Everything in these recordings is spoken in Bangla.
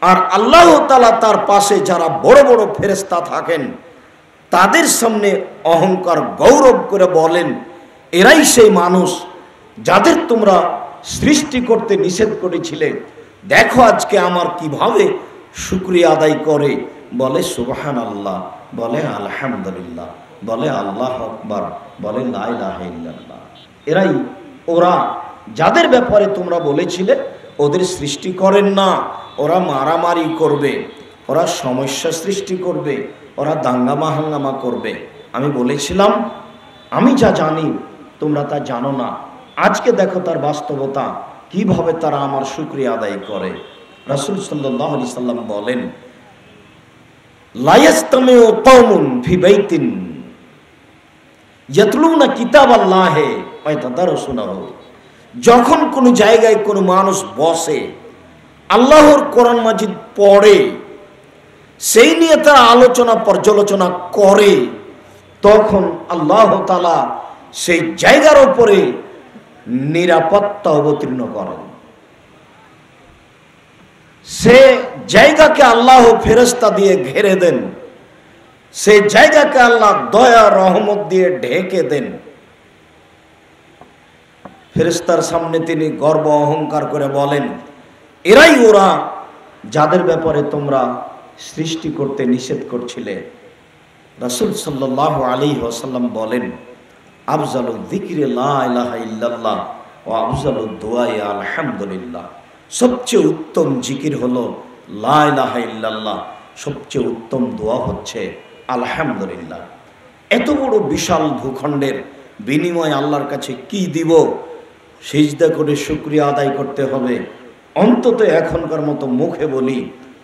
আর আল্লাহ তাআলা তার পাশে যারা বড় বড় ফেরেশতা থাকেন তাদের সামনে অহংকার গৌরব করে বলেন, এরাই সেই মানুষ যাদের তোমরা সৃষ্টি করতে নিষেধ করেছিলে, দেখো আজকে আমার কিভাবে শুকরিয়া আদায় করে। বলে সুবহানাল্লাহ, বলে আলহামদুলিল্লাহ, বলে আল্লাহু আকবার, বলে লা ইলাহা ইল্লাল্লাহ। এরাই ওরা যাদের ব্যাপারে তোমরা বলেছিলে ওদের সৃষ্টি করেন না, ওরা মারামারি করবে, ওরা সমস্যা সৃষ্টি করবে, ওরা দাঙ্গামা হাঙ্গামা করবে। আমি বলেছিলাম আমি যা জানি তোমরা তা জানো না। আজকে দেখো তার বাস্তবতা, কিভাবে তারা আমার শুকরিয়া আদায় করে। রাসূল সাল্লাল্লাহু আলাইহি সাল্লাম বলেন, লা ইয়াসতামিউ কওমুন ফি বাইতিন ইয়াতলুনা কিতাবাল্লাহি ওয়া ইয়াতাদারুসুনাহু। যখন কোনো জায়গায় কোনো মানুষ বসে আল্লাহর কোরআন মাজিদ পড়ে, সেই নিয়ে তারা আলোচনা পর্যালোচনা করে, তখন আল্লাহ তাআলা সেই জায়গার উপরে নিরাপত্তা অবতীর্ণ করেন। সে জায়গাকে আল্লাহ ফেরেশতা দিয়ে ঘিরে দেন, সেই জায়গাকে আল্লাহ দয়া রহমত দিয়ে ঢেকে দেন। ফেরেশতার সামনে তিনি গর্ব অহংকার করে বলেন, এরাই ওরা যাদের ব্যাপারে তোমরা সৃষ্টি করতে নিষেধ করছিলে। রাসূল সাল্লাল্লাহু আলাইহি ওয়াসাল্লাম বলেন, আফজালুয যিকরি লা ইলাহা ইল্লাল্লাহ ওয়া আফজালুদ দুআই আলহামদুলিল্লাহ। সবচেয়ে উত্তম জিকির হলো লা ইলাহা ইল্লাল্লাহ, সবচেয়ে উত্তম দোয়া হচ্ছে আলহামদুলিল্লাহ। এত বড় বিশাল ভূখণ্ডের বিনিময়ে আল্লাহর কাছে কি দিব? সিজদা করে শুকরিয়া আদায় করতে হবে। অন্তত এখনকার মতো মুখে বলি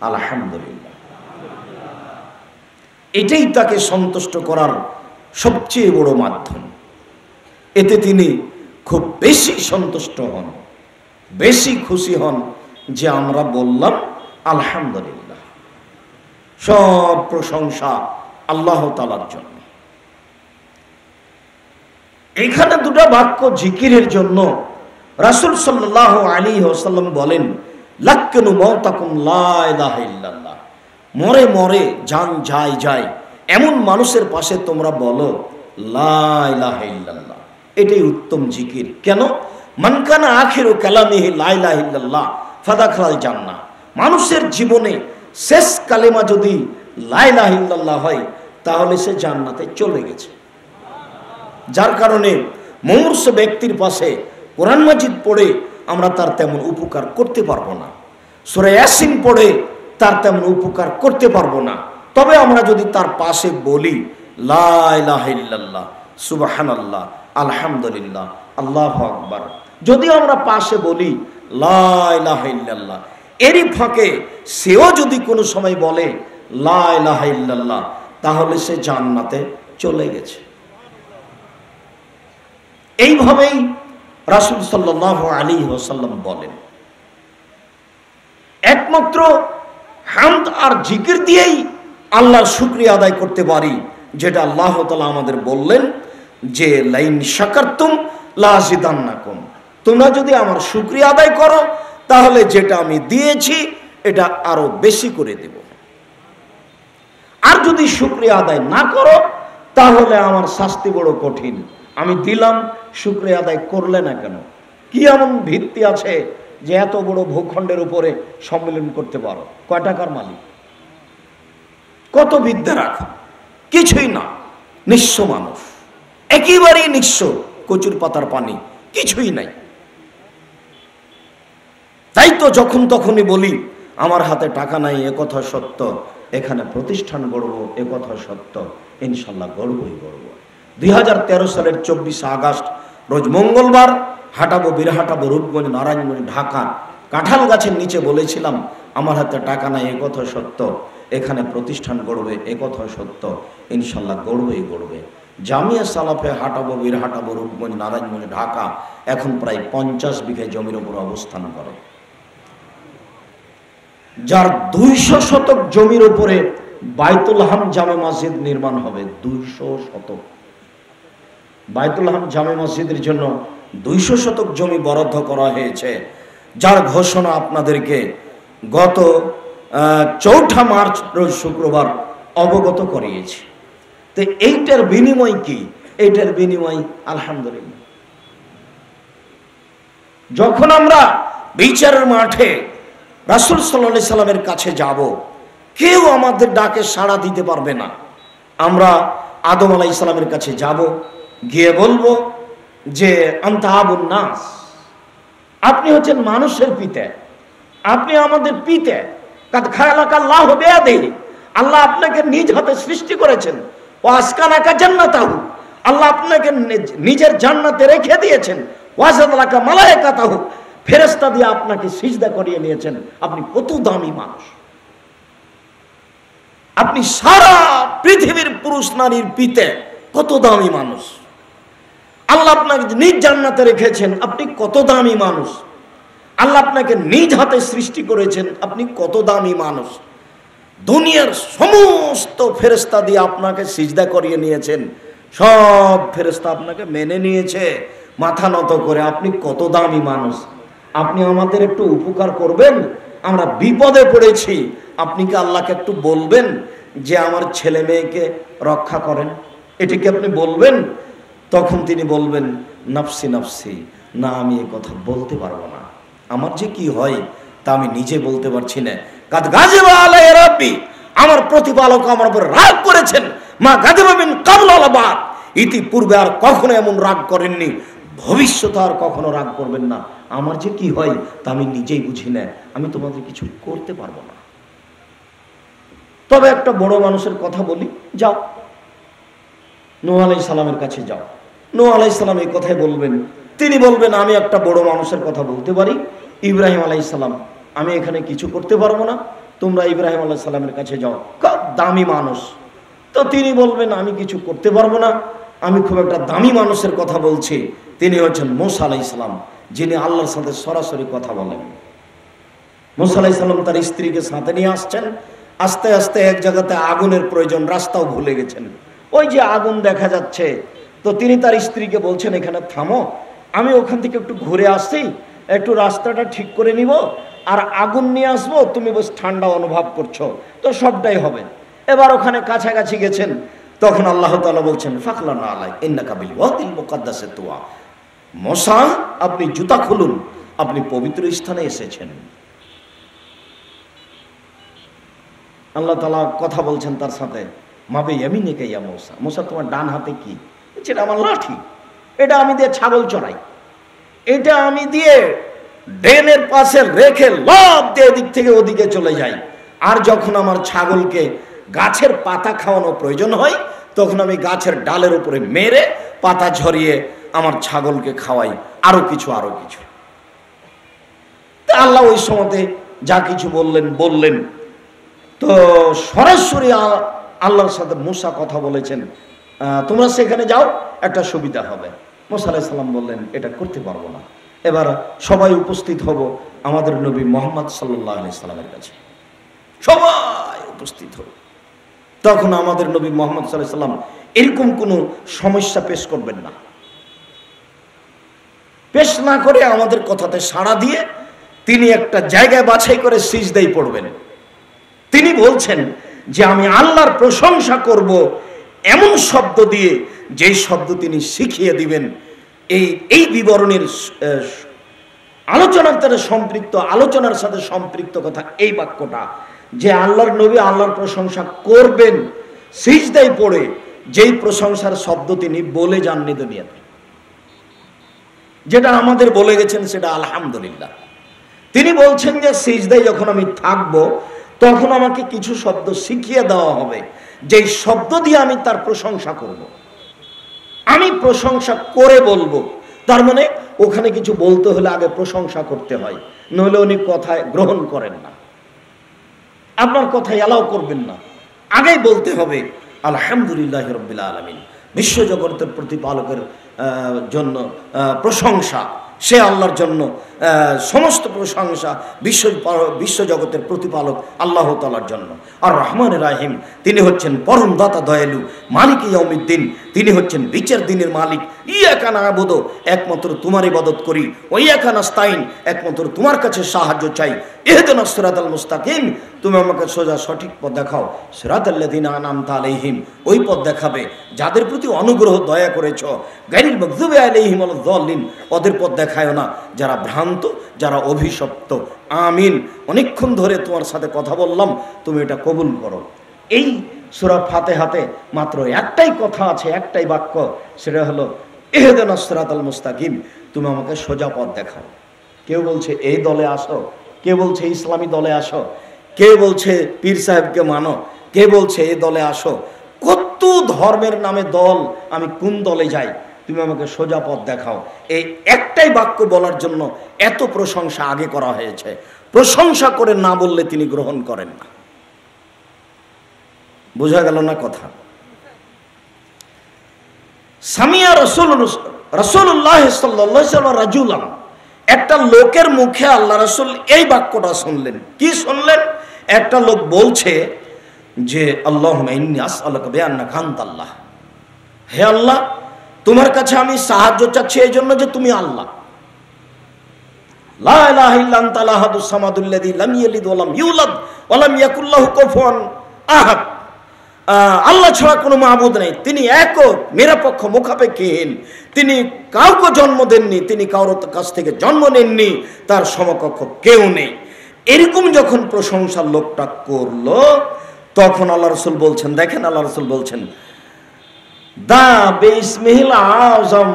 আলহামদুলিল্লাহ। এটাই তাকে সন্তুষ্ট করার সবচেয়ে বড় মাধ্যম। এতে তিনি খুব বেশি সন্তুষ্ট হন, বেশি খুশি হন যে আমরা বললাম আলহামদুলিল্লাহ। সব প্রশংসা আল্লাহ তাআলার জন্য। এখানে দুটো বাক্য জিকিরের জন্য রাসূল সাল্লাল্লাহু আলাইহি ওয়াসাল্লাম বলেন, লাক্কানু মাউতাকুম লা ইলাহা ইল্লাল্লাহ। মরে মরে জান যায় যায় এমন মানুষের পাশে তোমরা বলো লা ইলাহা ইল্লাল্লাহ। এটাই উত্তম জিকির। কেন? মান কানা আখিরু কালামিহি লা ইলাহা ইল্লাল্লাহ ফাদাখালাল জান্নাহ। মানুষের জীবনে শেষ কালেমা যদি লা ইলাহা ইল্লাল্লাহ হয় তাহলে সে জান্নাতে চলে গেছে। যার কারণে মুমূর্ষ ব্যক্তির পাশে কোরআন মাজিদ পড়ে আমরা তার তেমন উপকার করতে পারবো না, সূরা ইয়াসিন পড়ে তার তেমন উপকার করতে পারবো না। তবে আমরা যদি তার পাশে বলি লা ইলাহা ইল্লাল্লাহ, সুবহানাল্লাহ, আলহামদুলিল্লাহ, আল্লাহু আকবার, যদি আমরা পাশে বলি লা ইলাহা ইল্লাল্লাহ, এরই ফাঁকে সেও যদি কোনো সময় বলে লা ইলাহা ইল্লাল্লাহ, তাহলে সে জান্নাতে চলে গেছে। এইভাবেই রাসূল সাল্লাল্লাহু আলাইহি ওয়াসাল্লাম বলেন। একমাত্র হামদ আর জিকির দিয়েই আল্লাহর শুকরিয়া আদায় করতে পারি, যেটা আল্লাহ তাআলা আমাদের বললেন যে লাইন শাকারতুম লাযিদান্নাকুম। তোমরা যদি আমার শুকরিয়া আদায় করো তাহলে যেটা আমি দিয়েছি এটা আরো বেশি করে দেব, আর যদি শুকরিয়া আদায় না করো তাহলে আমার শাস্তি বড় কঠিন। আমি দিলাম, শুকরিয়া আদায় করলে না কেন? কি এমন ভিত্তি আছে যে এত বড় ভূখণ্ডের উপরে সম্মেলন করতে পারো? কয় টাকার মালিক? কত বিদ্যা রাখা? কিছুই না, নিঃস্ব মানুষ, একেবারেই নিঃস্ব, কচুর পাতার পানি, কিছুই নাই। তাই তো যখন তখনই বলি আমার হাতে টাকা নাই, একথা সত্য, এখানে প্রতিষ্ঠান গড়ব একথা সত্য, ইনশাল্লাহ গড়বই গড়ব। 2013 সালের 24 আগস্ট রোজ মঙ্গলবার হাঁটাবো, বীরহাটাবো, রূপগঞ্জ, নারায়ণগঞ্জ, ঢাকা। কাঁঠাল গাছের নিচে বলেছিলাম আমার হাতে টাকা নাই, একথা সত্য, এখানে প্রতিষ্ঠান গড়বে একথা সত্য, ইনশাল্লাহ গড়বই গড়বে। জামিয়া সালাফে হাঁটাবো, বীরহাটাবো, রূপগঞ্জ, নারায়ণগঞ্জ, ঢাকা এখন প্রায় 50 বিঘা জমির উপর অবস্থান করে। যার 200 শতক জমির উপরে বাইতুল হাম জামে মসজিদ নির্মাণ হবে। 200 শতক বাইতুল হাম জামে মসজিদের জন্য 200 শতক জমি বরাদ্দ করা হয়েছে, যার ঘোষণা আপনাদেরকে গত 4 মার্চ রোজ শুক্রবার অবগত করিয়েছি। তো এইটার বিনিময় কি? এইটার বিনিময় আলহামদুলিল্লাহ, যখন আমরা বিচারের মাঠে রাসূল সাল্লাল্লাহু আলাইহি সাল্লামের কাছে যাব, কেউ আমাদের ডাকে সাড়া দিতে পারবে না। আমরা আদম আলাইহিস সালামের কাছে যাব, গিয়ে বলবো যে আনতা আবুন নাস, আপনি হচ্ছেন মানুষের পিতা, আপনি আমাদের পিতা। কাদ খালাকাল্লাহু বিয়াদিহি, আল্লাহ আপনাকে নিজ হাতে সৃষ্টি করেছেন। ওয়া আসকানাকা জান্নাতাহু, আল্লাহ আপনাকে নিজের জান্নাতে রেখে দিয়েছেন। ওয়াজাদালাকা মালায়েকাতাহু, ফেরেশতা দিয়ে আপনাকে সিজদা করিয়ে নিয়েছেন। আপনি কত দামি মানুষ, আপনি সারা পৃথিবীর পুরুষ নারীর পিতা, কত দামি মানুষ। আল্লাহ আপনাকে নিজ জান্নাতে রেখেছেন, আপনি কত দামি মানুষ। আল্লাহ আপনাকে নিজ হাতে সৃষ্টি করেছেন, আপনি কত দামি মানুষ। দুনিয়ার সমস্ত ফেরেশতা দিয়ে আপনাকে সিজদা করিয়ে নিয়েছেন, সব ফেরেশতা আপনাকে মেনে নিয়েছে মাথা নত করে। আপনি কত দামি মানুষ, আপনি আমাদের একটু উপকার করবেন, আমরা বিপদে পড়েছি, আপনি কি আল্লাহকে একটু বলবেন যে আমার ছেলে মেয়েকে রক্ষা করেন? এটিকে আপনি বলবেন? তখন তিনি বলবেন নাফসি নাফসি, না আমি এ কথা বলতে পারবো না, আমার যে কি হয় তা আমি নিজে বলতে পারছি না। কাদ গাযিবা আলাইয়া রাব্বি, আমার প্রতিপালক আমার উপর রাগ করেছেন। মা গাযিবা মিন ক্বাবল ওয়ালা বাদ, ইতিপূর্বে আর কখনো এমন রাগ করেননি, ভবিষ্যতে আর কখনো রাগ করবেন না। আমার যে কি হয় তা আমি নিজেই বুঝি না, আমি তোমাদের কিছু করতে পারবো না। তবে একটা বড় মানুষের কথা বলি, যাও নূহ আলাইহিস সালামের কাছে যাও। নূহ আলাইহিস সালাম এই কথাই বলবেন, তিনি বলবেন আমি একটা বড় মানুষের কথা বলতে পারি। ইব্রাহিম আলাইহিস সালাম, আমি এখানে কিছু করতে পারবো না, তোমরা ইব্রাহিম আলাইহিস সালামের কাছে যাও, খুব দামি মানুষ। তো তিনি বলবেন আমি কিছু করতে পারবো না, আমি খুব একটা দামি মানুষের কথা বলছি। তিনি হচ্ছেন মূসা আলাইহিস সালাম, যিনি আল্লাহর সাথে সরাসরি কথা বলেন। মূসা আলাইহিস সালাম তার স্ত্রীকে সাথে নিয়ে আসছেন। আস্তে আস্তে এক জায়গাতে আগুনের প্রয়োজন, রাস্তাও ভুলে গেছেন। ওই যে আগুন দেখা যাচ্ছে, তো তিনি তার স্ত্রীকে বলছেন এখানে থামো, আমি ওখান থেকে একটু ঘুরে আসছি, একটু রাস্তাটা ঠিক করে নিব, আর আগুন নিয়ে আসবো, তুমি বেশ ঠান্ডা অনুভব করছো, তো সবটাই হবে। এবার ওখানে কাছাকাছি গেছেন, তখন আল্লাহ তাআলা বলছেন ফাখলানা আলাই ইন্নাকা বিল ওয়াদিল মুকাদ্দাসে তুয়া, মূসা আপনি জুতা খুলুন, আপনি পবিত্র স্থানে এসেছেন। আল্লাহ তাআলা কথা বলছেন তার সাথে, মাবে ইয়ামিনিকা ইয়া মূসা, মূসা তোমার ডান হাতে কি? এটা আমার লাঠি, এটা আমি দিয়ে ছাগল চড়াই, এটা আমি দিয়ে ড্রেনের পাশে রেখে লাফ দিয়ে এদিক থেকে ওদিকে চলে যাই। আর যখন আমার ছাগলকে গাছের পাতা খাওয়ানো প্রয়োজন হয়, তখন আমি গাছের ডালের উপরে মেরে পাতা ঝরিয়ে আমার ছাগলকে খাওয়াই, আরো কিছু আরো কিছু। তা আল্লাহ ওই সময়তে যা কিছু বললেন। তো সরাসরি আল্লাহর সাথে মূসা কথা বলেছেন, তোমরা সেখানে যাও, একটা সুবিধা হবে। মূসা আলাইহিস সালাম বললেন এটা করতে পারবো না। এবার সবাই উপস্থিত হব আমাদের নবী মুহাম্মদ সাল্লাল্লাহু আলাইহি সাল্লামের কাছে, সবাই উপস্থিত হব। তখন আমাদের নবী মুহাম্মদ সাল্লাল্লাহু আলাইহি সাল্লাম এরকম কোনো সমস্যা পেশ করবেন না, পেশ না করে আমাদের কথাতে সাড়া দিয়ে তিনি একটা জায়গায় বাছাই করে সিজদায় পড়বেন। তিনি বলছেন যে আমি আল্লাহর প্রশংসা করব এমন শব্দ দিয়ে, যেই শব্দ তিনি শিখিয়ে দিবেন। এই বিবরণের আলোচনার সাথে সম্পৃক্ত কথা এই বাক্যটা, যে আল্লাহর নবী আল্লাহর প্রশংসা করবেন সিজদায় পড়ে, যেই প্রশংসার শব্দ তিনি বলে যাননি দুনিয়াতে, যেটা আমাদের বলে গেছেন সেটা আলহামদুলিল্লাহ। তিনি বলছেন যে সিজদায় যখন আমি থাকবো, তখন আমাকে কিছু শব্দ শিখিয়ে দেওয়া হবে, যেই শব্দ দিয়ে আমি তার প্রশংসা করব, আমি প্রশংসা করে বলবো। তার মানে ওখানে কিছু বলতে হলে আগে প্রশংসা করতে হয়, নইলে উনি কথায় গ্রহণ করেন না, আপনার কথায় এলাও করবেন না। আগেই বলতে হবে আলহামদুলিল্লাহ রাব্বিল আলামিন, বিশ্বজগতের প্রতিপালকের জন্য প্রশংসা, সে আল্লাহর জন্য সমস্ত প্রশংসা বিশ্বজগতের প্রতিপালক আল্লাহ তাআলার জন্য। আর রহমান রাহিম, তিনি হচ্ছেন পরম দাতা দয়ালু, মালিক ইয়াউমিদ্দিন, তিনি হচ্ছেন বিচার দিনের মালিক। ইয়াকা না'বুদু, একমাত্র তোমার ইবাদত করি, ওয়া ইয়াকা নাস্তাইন, একমাত্র তোমার কাছে সাহায্য চাই। ইহদিনাস সিরাতাল মুস্তাকিম, তুমি আমাকে সোজা সঠিক পথ দেখাও। সিরাতাল্লাযিনা আন'আমতা আলাইহিম, ওই পথ দেখাবে যাদের প্রতি অনুগ্রহ দয়া করেছ। গায়রিল মাগযুবি আলাইহিম ওয়ালাদ-দাল্লিন, ওদের পথ দেখায় না যারা ভ্রান্ত, যারা অভিশপ্ত। আমিন। অনেকক্ষণ ধরে তোমার সাথে কথা বললাম, তুমি এটা কবুল করো। এই সূরা ফাতিহাতে মাত্র একটাই কথা আছে, একটাই বাক্য, সেটা হলো ইহদিনাস সিরাতাল মুস্তাকিম, তুমি আমাকে সোজা পথ দেখাও। কেউ বলছে এই দলে আসো, কে বলছে ইসলামী দলে আসো, কে বলছে পীর সাহেবকে মানো, কে বলছে এই দলে আসো। কত ধর্মের নামে দল, আমি কোন দলে যাই, তুমি আমাকে সোজা পথ দেখাও। এই একটাই বাক্য বলার জন্য এত প্রশংসা আগে করা হয়েছে। প্রশংসা করে না বললে তিনি গ্রহণ করেন না। বোঝা গেল না কথা? সামিয়া রাসূলুল্লাহ সাল্লাল্লাহু আলাইহি ওয়াসাল্লাম রাজুলান, একটা লোকের মুখে আল্লাহ রাসূল এই বাক্যটা শুনলেন। কি শুনলেন? একটা লোক বলছে যে আল্লাহুম্মা ইন্নী আসআলুকা বিআন্নাকা আনতাল্লাহ, হে আল্লাহ, তোমার কাছে আমি সাহায্য চাচ্ছি এই জন্য যে তুমি আল্লাহ। লা ইলাহা ইল্লা আনতাল আহাদুস সামাদুল্লাযী লাম ইয়ালিদ ওয়া লাম ইউলাদ ওয়া লাম ইয়াকুল লাহু কুফুয়ান আহাদ। আল্লাহ ছাড়া কোনো মাবুদ নেই, তিনি একক, নিরপেক্ষ, মুখাপেক্ষীহীন, তিনি কাউকে জন্ম দেননি, তিনি কারোর কাছ থেকে জন্ম নেননি, তার সমকক্ষ কেউ নেই। এরকম যখন প্রশংসার লোকটা করলো, তখন আল্লাহ রাসূল বলছেন, দেখেন আল্লাহ রাসূল বলছেন, দা বিসমিল আযম,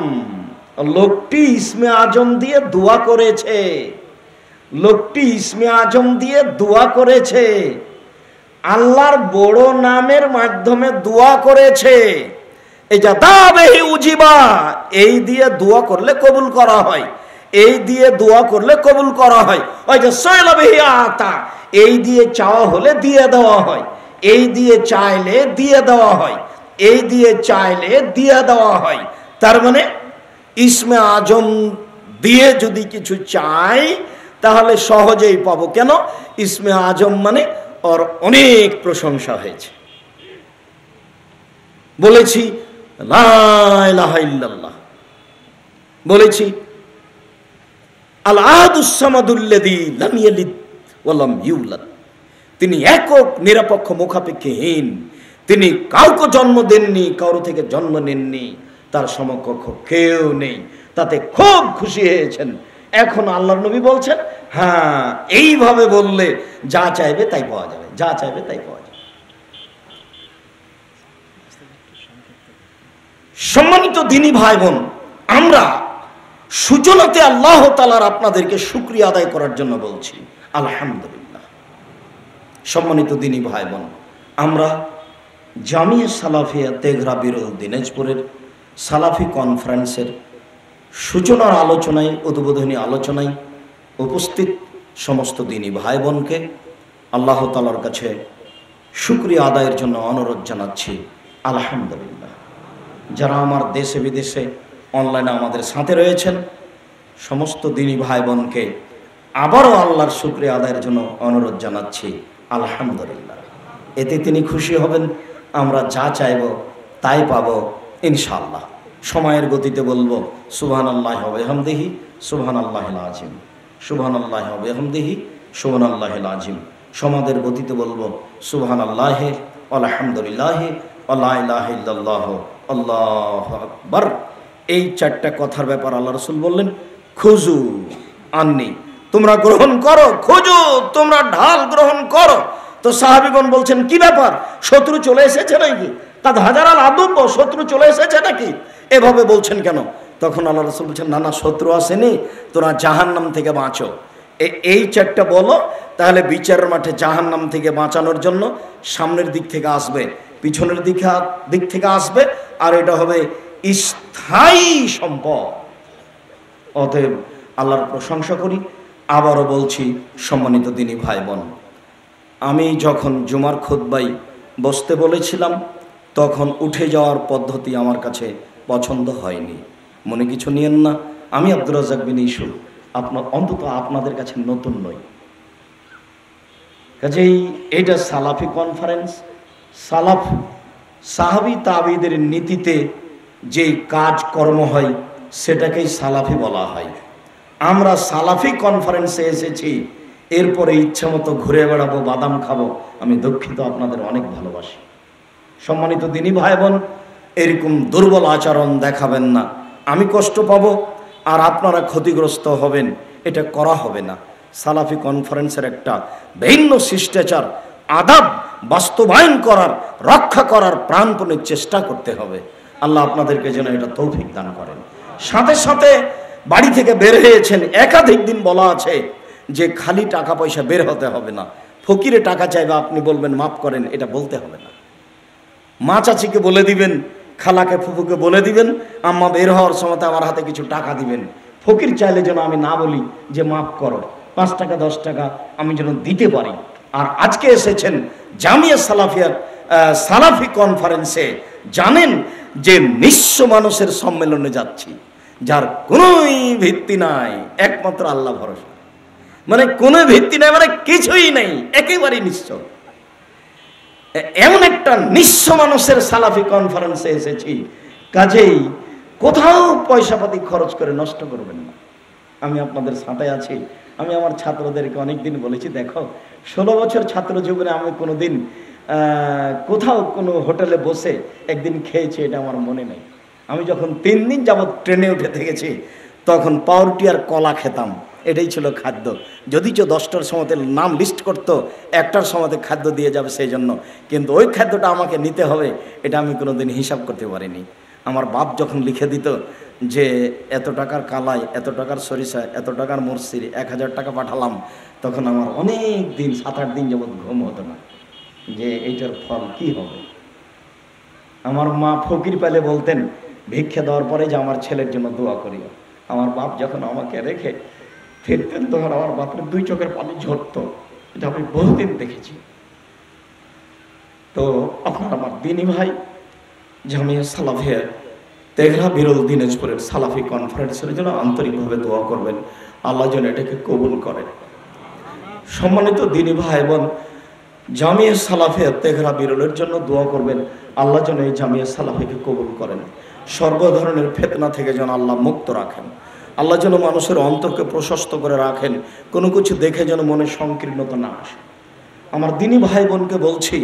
লোকটি ইসমে আজম দিয়ে দোয়া করেছে, লোকটি ইসমে আজম দিয়ে দোয়া করেছে, আল্লাহর বড় নামের মাধ্যমে দোয়া করেছে। এই যে দাবেহি উজিবা, এই দিয়ে দোয়া করলে কবুল করা হয়, এই দিয়ে দোয়া করলে কবুল করা হয়। ওই যে সয়লাবিহি আতা, এই দিয়ে চাওয়া হলে দিয়ে দেওয়া হয়, এই দিয়ে চাইলে দিয়ে দেওয়া হয়, এই দিয়ে চাইলে দিয়ে দেওয়া হয়। তার মানে ইসমে আজম দিয়ে যদি কিছু চাই তাহলে সহজেই পাবো। কেন? ইসমে আজম মানে ওর অনেক প্রশংসা হয়েছে। বলেছি লা ইলাহা ইল্লাল্লাহ, বলেছি আল আহাদুস সামাদুল্লাযী লাম ইয়ালিদ ওয়া লাম ইউলাদ, তিনি একক, নিরপেক্ষ, মুখাপেক্ষীহীন, তিনি কাউকে জন্ম দেননি, কারো থেকে জন্ম নেননি, তার সমকক্ষ কেউ নেই। তাতে খুব খুশি হয়েছেন। এখন আল্লাহর নবী বলছেন, হ্যাঁ, এইভাবে বললে যা চাইবে তাই পাওয়া যাবে, যা চাইবে তাই পাওয়া যাবে। সম্মানিত দ্বীনী ভাই বোন, আমরা সূচনাতে আল্লাহ তাআলার আপনাদেরকে শুকরিয়া আদায় করার জন্য বলছি আলহামদুলিল্লাহ। সম্মানিত দ্বীনী ভাই বোন, আমরা জামিয়া সালাফিয়া তেঘরা বিরল দিনাজপুরের সালাফি কনফারেন্সের সূচনার আলোচনায়, উদ্বোধনী আলোচনায় উপস্থিত সমস্ত দ্বীনী ভাই বোনকে আল্লাহ তাআলার কাছে শুকরিয়া আদায়ের জন্য অনুরোধ জানাচ্ছি আলহামদুলিল্লাহ। যারা আমার দেশে বিদেশে অনলাইনে আমাদের সাথে রয়েছেন, সমস্ত দ্বীনী ভাই বোনকে আবারও আল্লাহর শুকরিয়া আদায়ের জন্য অনুরোধ জানাচ্ছি আলহামদুলিল্লাহ। এতে তিনি খুশি হবেন, আমরা যা চাইব তাই পাবো ইনশাআল্লাহ। সময়ের গতিতে বলবো সুবহানাল্লাহি ওয়া বিহামদিহি সুবহানাল্লাহিল আযীম, সুবহানাল্লাহি ওয়া বিহামদিহি সুবহানাল্লাহিল আযীম। সমাদের গতিতে বলবো সুবহানাল্লাহি আলহামদুলিল্লাহি ওয়া লা ইলাহা ইল্লাল্লাহু আল্লাহু আকবার। এই চারটা কথার ব্যাপার আল্লাহ রাসূল বললেন, খুজু আন্নি, তোমরা গ্রহণ করো, খুজু, তোমরা ঢাল গ্রহণ করো। তো সাহাবীগণ বলছেন, কি ব্যাপার, শত্রু চলে এসেছে নাকি? তাদ হাজারাল আদব, শত্রু চলে এসেছে নাকি? এভাবে বলছেন কেন? তখন আল্লাহ রাসূল বলছেন, না না, শত্রু আসেনি, তোরা জাহান্নাম থেকে বাঁচো। এই চারটা বলো, তাহলে বিচারের মাঠে জাহান্নাম থেকে বাঁচানোর জন্য সামনের দিক থেকে আসবে, পিছনের দিক থেকে আসবে, আর এটা হবে স্থায়ী সম্পদ। অতএব আল্লাহর প্রশংসা করি। আবারও বলছি, সম্মানিত দ্বীনী ভাই বোন, আমি যখন জুমার খুতবায় বসতে বলেছিলাম, তখন উঠে যাওয়ার পদ্ধতি আমার কাছে পছন্দ হয়নি, মনে কিছু নিয়েন না। আমি আব্দুর রাজ্জাক বিন ইসু অন্তত আপনাদের কাছে নতুন নই। কাজেই এটা সালাফি কনফারেন্স। সালাফ সাহাবী তাবিদের নীতিতে যে কাজ কর্ম হয় সেটাকেই সালাফি বলা হয়। আমরা সালাফি কনফারেন্সে এসেছি, এরপরে ইচ্ছা মতো ঘুরে বেড়াবো, বাদাম খাবো। আমি দুঃখিত, আপনাদের অনেক ভালোবাসি। সম্মানিত দিনী ভাই বোন, এরকম দুর্বল আচরণ দেখাবেন না। আমি কষ্ট পাবো আর আপনারা ক্ষতিগ্রস্ত হবেন, এটা করা হবে না। সালাফি কনফারেন্সের একটা ভিন্ন শিষ্টাচার, আদাব বাস্তবায়ন করার, রক্ষা করার প্রাণপণে চেষ্টা করতে হবে। আল্লাহ আপনাদেরকে যেন এটা তৌফিক দান করেন। সাথে সাথে বাড়ি থেকে বের হয়েছেন, একাধিক দিন বলা আছে যে খালি টাকা পয়সা বের হতে হবে না। ফকিরে টাকা চাইবে, আপনি বলবেন মাফ করেন, এটা বলতে হবে না। মা চাচিকে বলে দিবেন, খালাকে ফুফুকে বলে দিবেন, আম্মা বের হওয়ার সময় আমার হাতে কিছু টাকা দিবেন। ফকির চাইলে যেন আমি না বলি যে মাফ করো, 5 টাকা 10 টাকা আমি যেন দিতে পারি। আর আজকে এসেছেন জামিয়া সালাফিয়ার সালাফি কনফারেন্সে, জানেন যে নিঃস্ব মানুষের সম্মেলনে যাচ্ছি, যার কোনোই ভিত্তি নাই, একমাত্র আল্লাহ ভরসা। মানে কোনো ভিত্তি নাই, মানে কিছুই নেই, একেবারেই নিঃস্ব। এমন একটা নিঃস্ব মানুষের সালাফি কনফারেন্সে এসেছি। কাজেই কোথাও পয়সা পাতি খরচ করে নষ্ট করবেন না। আমি আপনাদের সাথে আছি। আমি আমার ছাত্রদেরকে অনেকদিন বলেছি, দেখো 16 বছর ছাত্র জীবনে আমি কোনোদিন কোথাও কোনো হোটেলে বসে একদিন খেয়েছি, এটা আমার মনে নেই। আমি যখন 3 দিন যাবৎ ট্রেনে উঠে থেকেছি, তখন পাউরুটি আর কলা খেতাম, এটাই ছিল খাদ্য। যদিচ 10টার সময়তে নাম লিস্ট করতো, 1টার সময়তে খাদ্য দিয়ে যাবে সেই জন্য, কিন্তু ওই খাদ্যটা আমাকে নিতে হবে, এটা আমি কোনোদিন হিসাব করতে পারিনি। আমার বাপ যখন লিখে দিত যে এত টাকার কালাই, এত টাকার সরিষা, এত টাকার মরসির, 1000 টাকা পাঠালাম, তখন আমার অনেক দিন 7-8 দিন যাবৎ ঘুম হতো না যে এইটার ফল কি হবে। আমার মা ফকির পেলে বলতেন ভিক্ষা দেওয়ার পরে যে আমার ছেলের জন্য দোয়া করিও। আমার বাপ যখন আমাকে রেখে ফিরতেন তখন আমার বাপের 2 চোখের পানি ঝরতো, এটা আমি বহুদিন দেখেছি। তো আপনার আমার দিনী ভাই, জামিয়া সালাফিয়া তেঘরা বিরল দিনাজপুরের সালাফি কনফারেন্সের জন্য আন্তরিকভাবে দোয়া করবেন, আল্লাহ যেন এটাকে কবুল করেন। সম্মানিত দিনী ভাই বোন, জামিয়া সালাফিয়া তেঘরা বিরলের জন্য দোয়া করবেন, আল্লাহ যেন এই জামিয়া সালাফিকে কবুল করেন। সর্ব ধরনের ফিতনা থেকে যেন আল্লাহ মুক্ত রাখেন। আল্লাহ যেন মানুষের অন্তরকে প্রশস্ত করে রাখেন, কোনো কিছু দেখে যেন মনে সংকীর্ণতা না আসে। আমার দিনী ভাই বোনকে বলছি,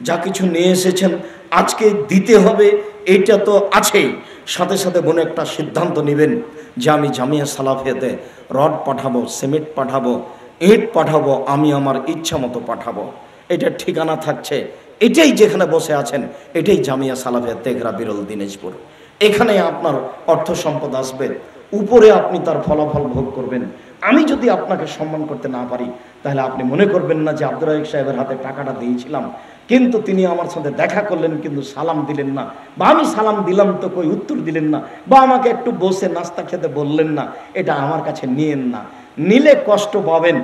যা কিছু নিয়ে এসেছেন আজকে দিতে হবে, এইটা তো আছেই। সাথে সাথে বোন একটা সিদ্ধান্ত নেবেন যে আমি জামিয়া সালাফিয়াতে রড পাঠাবো, সিমেন্ট পাঠাবো, ইট পাঠাবো, আমি আমার ইচ্ছা মতো পাঠাবো। এটার ঠিকানা থাকছে, এটাই যেখানে বসে আছেন, এটাই জামিয়া সালাফিয়া তেঘরা বিরল দিনাজপুর। এখানে আপনার অর্থ সম্পদ আসবে, উপরে আপনি তার ফলাফল ভোগ করবেন। আমি যদি আপনাকে সম্মান করতে না পারি, তাহলে আপনি মনে করবেন না যে আব্দুর রাজ্জাক সাহেবের হাতে টাকাটা দিয়েছিলাম, কিন্তু তিনি আমার সাথে দেখা করলেন কিন্তু সালাম দিলেন না, বা আমি সালাম দিলাম তো কই উত্তর দিলেন না, বা আমাকে একটু বসে নাস্তা খেতে বললেন না। এটা আমার কাছে নিয়েন না, নিলে কষ্ট পাবেন,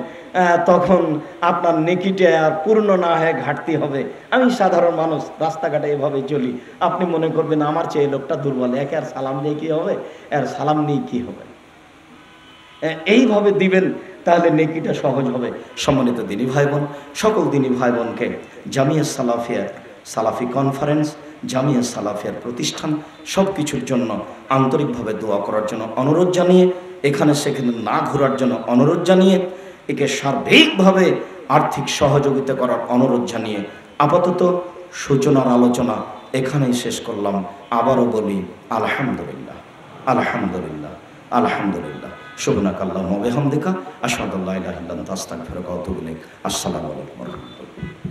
তখন আপনার নেকিটা আর পূর্ণ না হয়ে ঘাটতি হবে। আমি সাধারণ মানুষ, রাস্তাঘাটে এভাবে চলি, আপনি মনে করবেন আমার চেয়ে লোকটা দুর্বল, একে আর সালাম দিয়ে কী হবে, আর সালাম নিয়ে কী হবে। এইভাবে দিবেন, তাহলে নেকিটা সহজ হবে। সম্মানিত দিনী ভাই বোন, সকল দিনী ভাই বোনকে জামিয়া সালাফিয়া সালাফি কনফারেন্স, জামিয়া সালাফিয়ার প্রতিষ্ঠান সব কিছুর জন্য আন্তরিকভাবে দোয়া করার জন্য অনুরোধ জানিয়ে, এখানে সেখানে না ঘোরার জন্য অনুরোধ জানিয়ে, একে সার্বিকভাবে আর্থিক সহযোগিতা করার অনুরোধ জানিয়ে আপাতত সূচনার আলোচনা এখানেই শেষ করলাম। আবারও বলি আলহামদুলিল্লাহ, আলহামদুলিল্লাহ, আলহামদুলিল্লাহ। সুবহানাকাল্লাহুম্মা ওয়া বিহামদিকা আশহাদু আল্লা ইলাহা ইল্লা আনতা আস্তাগফিরুকা ওয়া আতুবু ইলাইক। আসসালামু আলাইকুম ওয়া রাহমাতুল্লাহ।